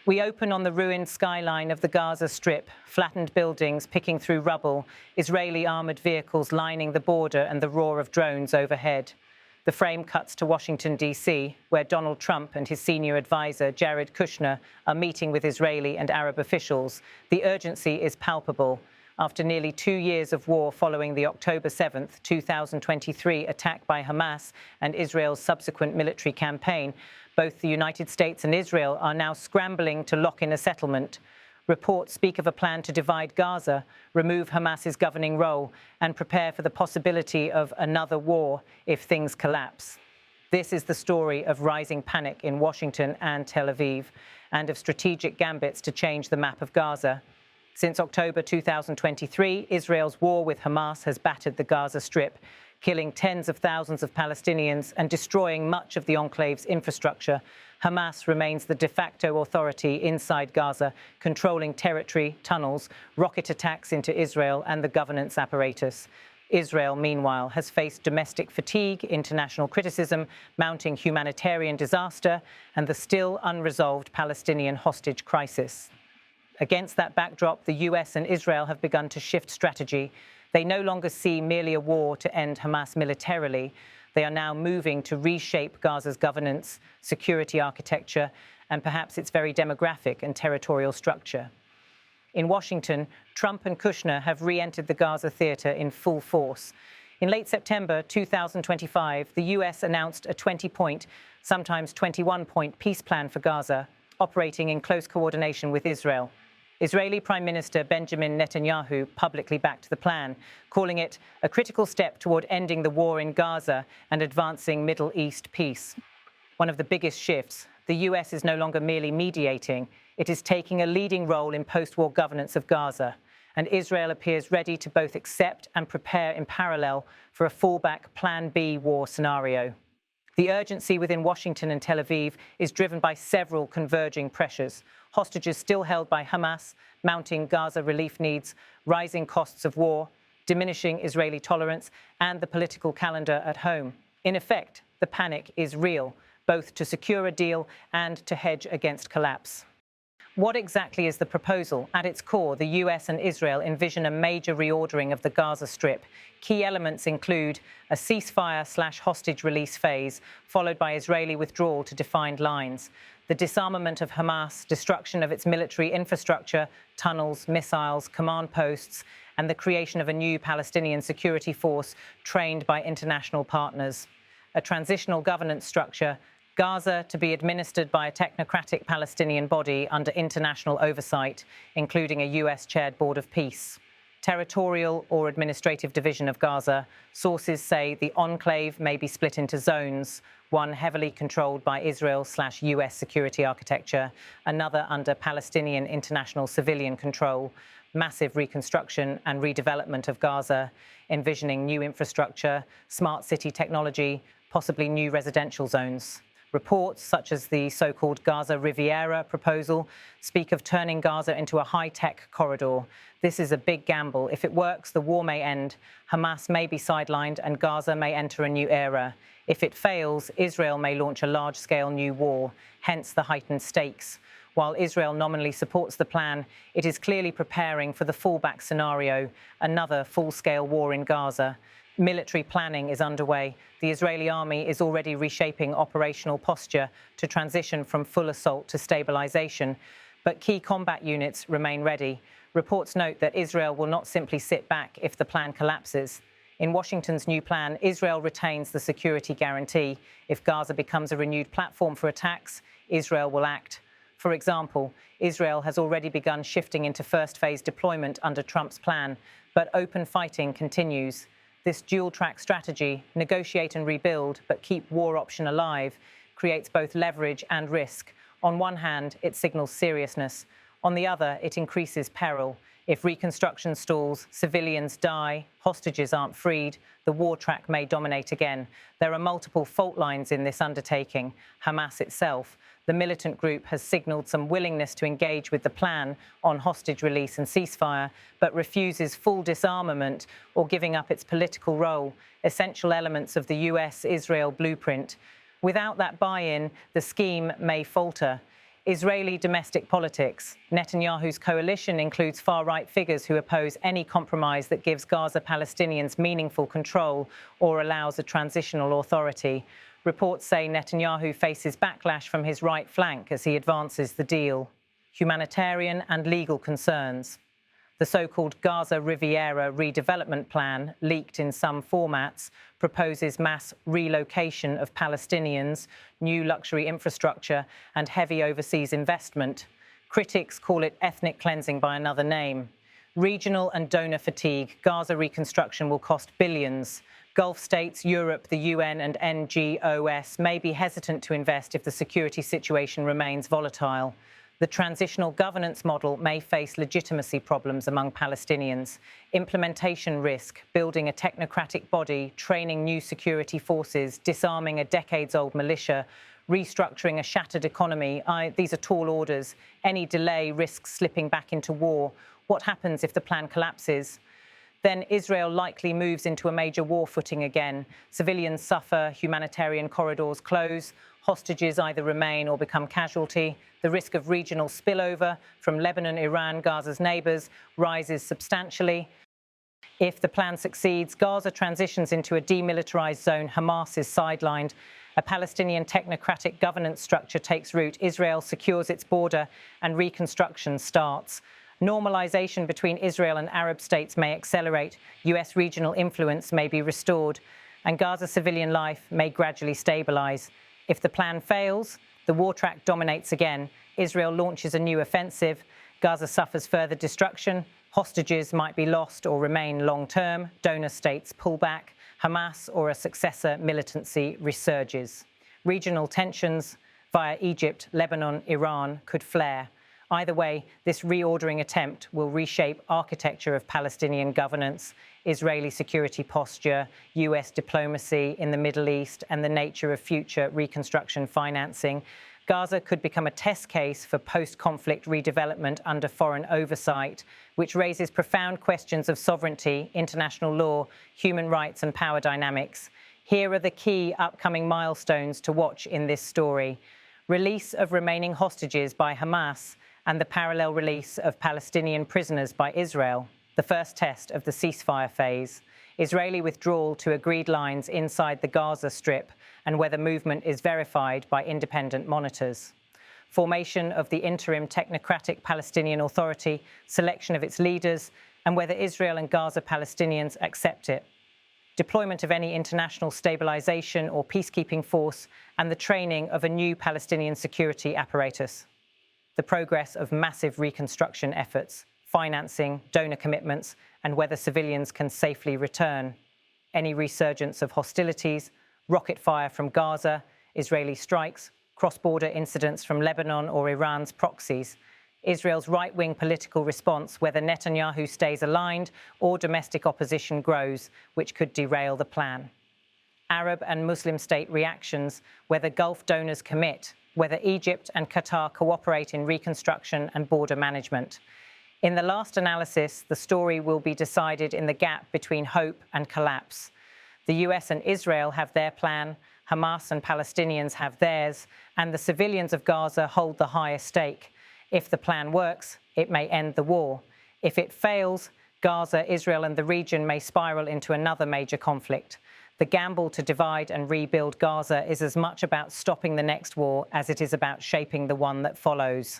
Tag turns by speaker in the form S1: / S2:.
S1: We open on the ruined skyline of the Gaza Strip, flattened buildings picking through rubble, Israeli armored vehicles lining the border and the roar of drones overhead. The frame cuts to Washington, D.C., where Donald Trump and his senior advisor, Jared Kushner, are meeting with Israeli and Arab officials. The urgency is palpable. After nearly 2 years of war following the October 7, 2023 attack by Hamas and Israel's subsequent military campaign, both the United States and Israel are now scrambling to lock in a settlement. Reports speak of a plan to divide Gaza, remove Hamas's governing role, and prepare for the possibility of another war if things collapse. This is the story of rising panic in Washington and Tel Aviv, and of strategic gambits to change the map of Gaza. Since October 2023, Israel's war with Hamas has battered the Gaza Strip, killing tens of thousands of Palestinians and destroying much of the enclave's infrastructure. Hamas remains the de facto authority inside Gaza, controlling territory, tunnels, rocket attacks into Israel and the governance apparatus. Israel, meanwhile, has faced domestic fatigue, international criticism, mounting humanitarian disaster, and the still unresolved Palestinian hostage crisis. Against that backdrop, the US and Israel have begun to shift strategy. They no longer see merely a war to end Hamas militarily. They are now moving to reshape Gaza's governance, security architecture, and perhaps its very demographic and territorial structure. In Washington, Trump and Kushner have re-entered the Gaza theater in full force. In late September 2025, the US announced a 20-point, sometimes 21-point peace plan for Gaza, operating in close coordination with Israel. Israeli Prime Minister Benjamin Netanyahu publicly backed the plan, calling it a critical step toward ending the war in Gaza and advancing Middle East peace. One of the biggest shifts, the US is no longer merely mediating, it is taking a leading role in post-war governance of Gaza, and Israel appears ready to both accept and prepare in parallel for a fallback Plan B war scenario. The urgency within Washington and Tel Aviv is driven by several converging pressures: hostages still held by Hamas, mounting Gaza relief needs, rising costs of war, diminishing Israeli tolerance, and the political calendar at home. In effect, the panic is real, both to secure a deal and to hedge against collapse. What exactly is the proposal? At its core, the US and Israel envision a major reordering of the Gaza Strip. Key elements include a ceasefire/hostage release phase, followed by Israeli withdrawal to defined lines, the disarmament of Hamas, destruction of its military infrastructure, tunnels, missiles, command posts, and the creation of a new Palestinian security force trained by international partners. A transitional governance structure, Gaza to be administered by a technocratic Palestinian body under international oversight, including a US-chaired Board of Peace. Territorial or administrative division of Gaza. Sources say the enclave may be split into zones, one heavily controlled by Israel/US security architecture, another under Palestinian international civilian control. Massive reconstruction and redevelopment of Gaza, envisioning new infrastructure, smart city technology, possibly new residential zones. Reports, such as the so-called Gaza Riviera proposal, speak of turning Gaza into a high-tech corridor. This is a big gamble. If it works, the war may end, Hamas may be sidelined, and Gaza may enter a new era. If it fails, Israel may launch a large-scale new war, hence the heightened stakes. While Israel nominally supports the plan, it is clearly preparing for the fallback scenario, another full-scale war in Gaza. Military planning is underway. The Israeli army is already reshaping operational posture to transition from full assault to stabilization, but key combat units remain ready. Reports note that Israel will not simply sit back if the plan collapses. In Washington's new plan, Israel retains the security guarantee. If Gaza becomes a renewed platform for attacks, Israel will act. For example, Israel has already begun shifting into first-phase deployment under Trump's plan, but open fighting continues. This dual-track strategy, negotiate and rebuild, but keep war option alive, creates both leverage and risk. On one hand, it signals seriousness. On the other, it increases peril. If reconstruction stalls, civilians die, hostages aren't freed, the war track may dominate again. There are multiple fault lines in this undertaking. Hamas itself, the militant group, has signaled some willingness to engage with the plan on hostage release and ceasefire, but refuses full disarmament or giving up its political role, essential elements of the US-Israel blueprint. Without that buy-in, the scheme may falter. Israeli domestic politics. Netanyahu's coalition includes far-right figures who oppose any compromise that gives Gaza Palestinians meaningful control or allows a transitional authority. Reports say Netanyahu faces backlash from his right flank as he advances the deal. Humanitarian and legal concerns. The so-called Gaza Riviera redevelopment plan, leaked in some formats, proposes mass relocation of Palestinians, new luxury infrastructure, and heavy overseas investment. Critics call it ethnic cleansing by another name. Regional and donor fatigue. Gaza reconstruction will cost billions. Gulf states, Europe, the UN, and NGOs may be hesitant to invest if the security situation remains volatile. The transitional governance model may face legitimacy problems among Palestinians. Implementation risk, building a technocratic body, training new security forces, disarming a decades-old militia, restructuring a shattered economy. These are tall orders. Any delay risks slipping back into war. What happens if the plan collapses? Then Israel likely moves into a major war footing again. Civilians suffer, humanitarian corridors close, hostages either remain or become casualty. The risk of regional spillover from Lebanon, Iran, Gaza's neighbours, rises substantially. If the plan succeeds, Gaza transitions into a demilitarized zone. Hamas is sidelined. A Palestinian technocratic governance structure takes root. Israel secures its border and reconstruction starts. Normalization between Israel and Arab states may accelerate. US regional influence may be restored. And Gaza civilian life may gradually stabilize. If the plan fails, the war track dominates again. Israel launches a new offensive. Gaza suffers further destruction. Hostages might be lost or remain long-term. Donor states pull back. Hamas or a successor militancy resurges. Regional tensions via Egypt, Lebanon, Iran could flare. Either way, this reordering attempt will reshape architecture of Palestinian governance, Israeli security posture, US diplomacy in the Middle East, and the nature of future reconstruction financing. Gaza could become a test case for post-conflict redevelopment under foreign oversight, which raises profound questions of sovereignty, international law, human rights, and power dynamics. Here are the key upcoming milestones to watch in this story. Release of remaining hostages by Hamas and the parallel release of Palestinian prisoners by Israel, the first test of the ceasefire phase. Israeli withdrawal to agreed lines inside the Gaza Strip and whether movement is verified by independent monitors. Formation of the interim technocratic Palestinian Authority, selection of its leaders, and whether Israel and Gaza Palestinians accept it. Deployment of any international stabilization or peacekeeping force, and the training of a new Palestinian security apparatus. The progress of massive reconstruction efforts, financing, donor commitments, and whether civilians can safely return. Any resurgence of hostilities, rocket fire from Gaza, Israeli strikes, cross-border incidents from Lebanon or Iran's proxies. Israel's right-wing political response, whether Netanyahu stays aligned or domestic opposition grows, which could derail the plan. Arab and Muslim state reactions, whether Gulf donors commit, whether Egypt and Qatar cooperate in reconstruction and border management. In the last analysis, the story will be decided in the gap between hope and collapse. The US and Israel have their plan, Hamas and Palestinians have theirs, and the civilians of Gaza hold the higher stake. If the plan works, it may end the war. If it fails, Gaza, Israel, and the region may spiral into another major conflict. The gamble to divide and rebuild Gaza is as much about stopping the next war as it is about shaping the one that follows.